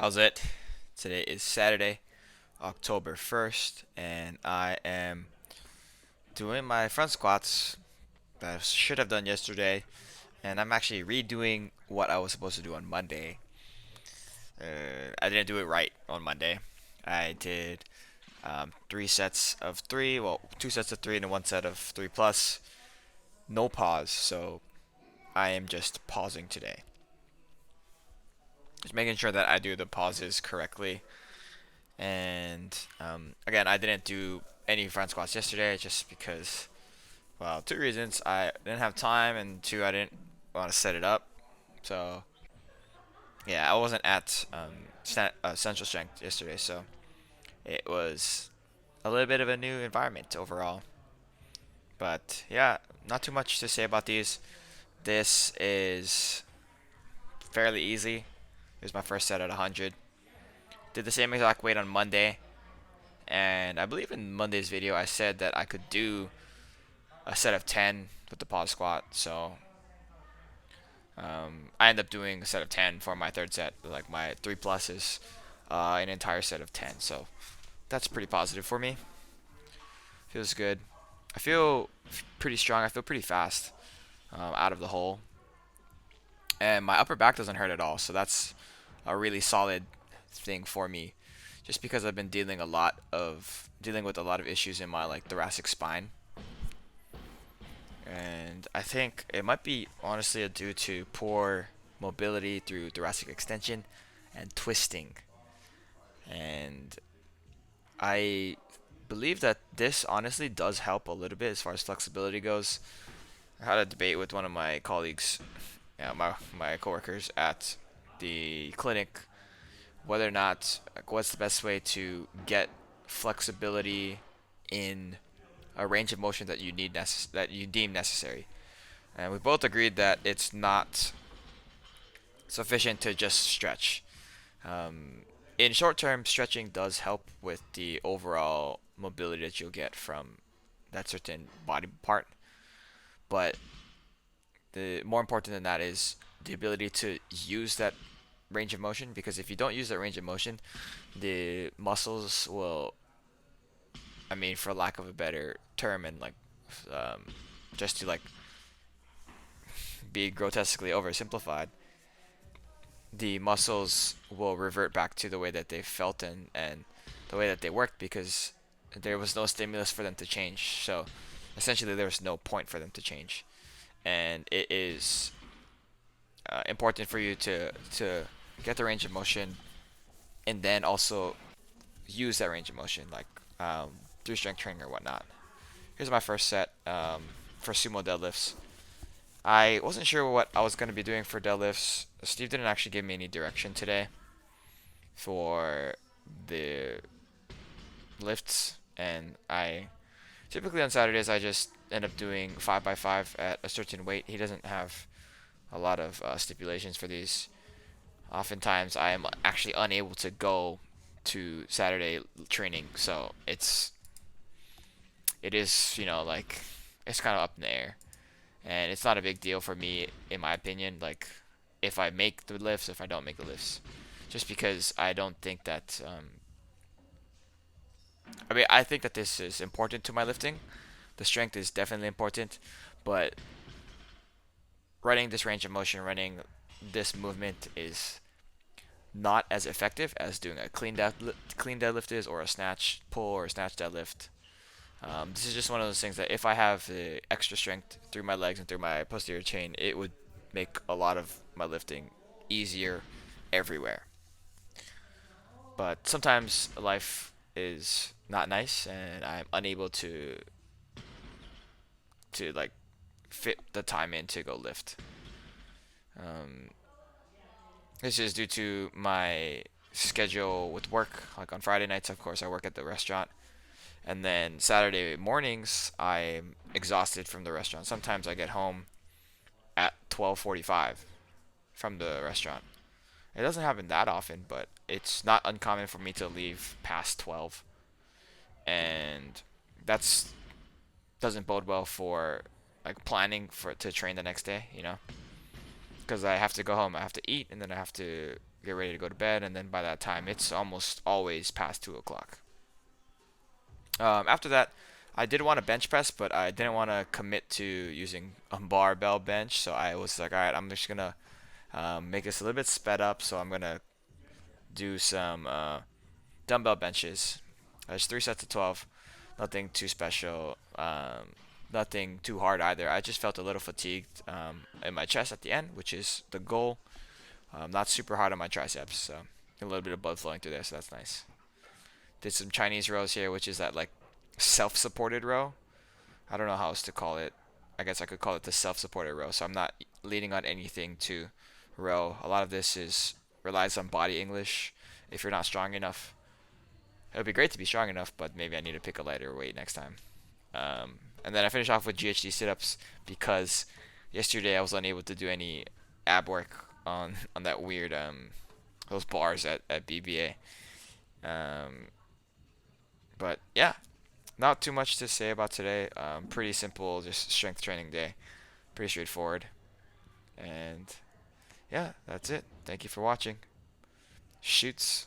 How's it? Today is Saturday, October 1st, and I am doing my front squats that I should have done yesterday, and I'm actually redoing what I was supposed to do on Monday. I didn't do it right on Monday. I did three sets of three, well, two sets of three and one set of three plus, no pause, so I am just pausing today. Just making sure that I do the pauses correctly. And again, I didn't do any front squats yesterday just because, well, two reasons. I didn't have time, and two, I didn't want to set it up. So, yeah, I wasn't at Central Strength yesterday, so it was a little bit of a new environment overall. But, yeah, not too much to say about these. This is fairly easy. It was my first set at 100. Did the same exact weight on Monday, and I believe in Monday's video I said that I could do a set of 10 with the pause squat. So I end up doing a set of 10 for my third set. Like my 3 plus is an entire set of 10. So that's pretty positive for me. Feels good. I feel pretty strong. I feel pretty fast out of the hole. And my upper back doesn't hurt at all. So that's a really solid thing for me. Just because I've been dealing with a lot of issues in my like thoracic spine. And I think it might be honestly due to poor mobility through thoracic extension and twisting. And I believe that this honestly does help a little bit as far as flexibility goes. I had a debate with one of my colleagues, my coworkers at the clinic, whether or not like, what's the best way to get flexibility in a range of motion that that you deem necessary. And we both agreed that it's not sufficient to just stretch. Um, in short term, stretching does help with the overall mobility that you'll get from that certain body part. But the more important than that is the ability to use that range of motion. Because if you don't use that range of motion, the muscles will, I mean, for lack of a better term, and like um, just to like be grotesquely oversimplified, the muscles will revert back to the way that they felt and the way that they worked because there was no stimulus for them to change. So essentially, there was no point for them to change. And it is important for you to get the range of motion and then also use that range of motion, like through strength training or whatnot. Here's my first set for sumo deadlifts. I wasn't sure what I was going to be doing for deadlifts. Steve didn't actually give me any direction today for the lifts, and I typically on Saturdays I just end up doing 5x5 at a certain weight. He doesn't have a lot of stipulations for these. Oftentimes I am actually unable to go to Saturday training, so it is like it's kind of up in the air, and it's not a big deal for me in my opinion. Like if I make the lifts, if I don't make the lifts, just because I don't think that I mean, I think that this is important to my lifting. The strength is definitely important, but running this range of motion, running this movement is not as effective as doing a clean deadlift is, or a snatch pull, or a snatch deadlift. This is just one of those things that if I have the extra strength through my legs and through my posterior chain, it would make a lot of my lifting easier everywhere. But sometimes life is not nice, and I'm unable to like fit the time in to go lift. Um, this is due to my schedule with work. Like on Friday nights, of course, I work at the restaurant, and then Saturday mornings I'm exhausted from the restaurant. Sometimes I get home at 12:45 from the restaurant. It doesn't happen that often, but it's not uncommon for me to leave past 12, and that's doesn't bode well for like planning for to train the next day. Because I have to go home, I have to eat, and then I have to get ready to go to bed, and then by that time, it's almost always past 2 o'clock. After that, I did want to bench press, but I didn't want to commit to using a barbell bench, so I was like, all right, I'm just gonna make this a little bit sped up, so I'm gonna do some dumbbell benches. There's 3 sets of 12, nothing too special, nothing too hard either. I just felt a little fatigued in my chest at the end, which is the goal. Not super hard on my triceps, so a little bit of blood flowing through there, so that's nice. Did some Chinese rows here, which is that like self-supported row. I don't know how else to call it. I guess I could call it the self-supported row. So I'm not leaning on anything to row. A lot of this is relies on body English. If you're not strong enough, it would be great to be strong enough, but maybe I need to pick a lighter weight next time. And then I finish off with Ghd Sit-Ups because yesterday I was unable to do any ab work on that weird those bars at BBA. Um, but yeah, not too much to say about today. Pretty simple, just strength training day. Pretty straightforward. And yeah, that's it. Thank you for watching. Shoots.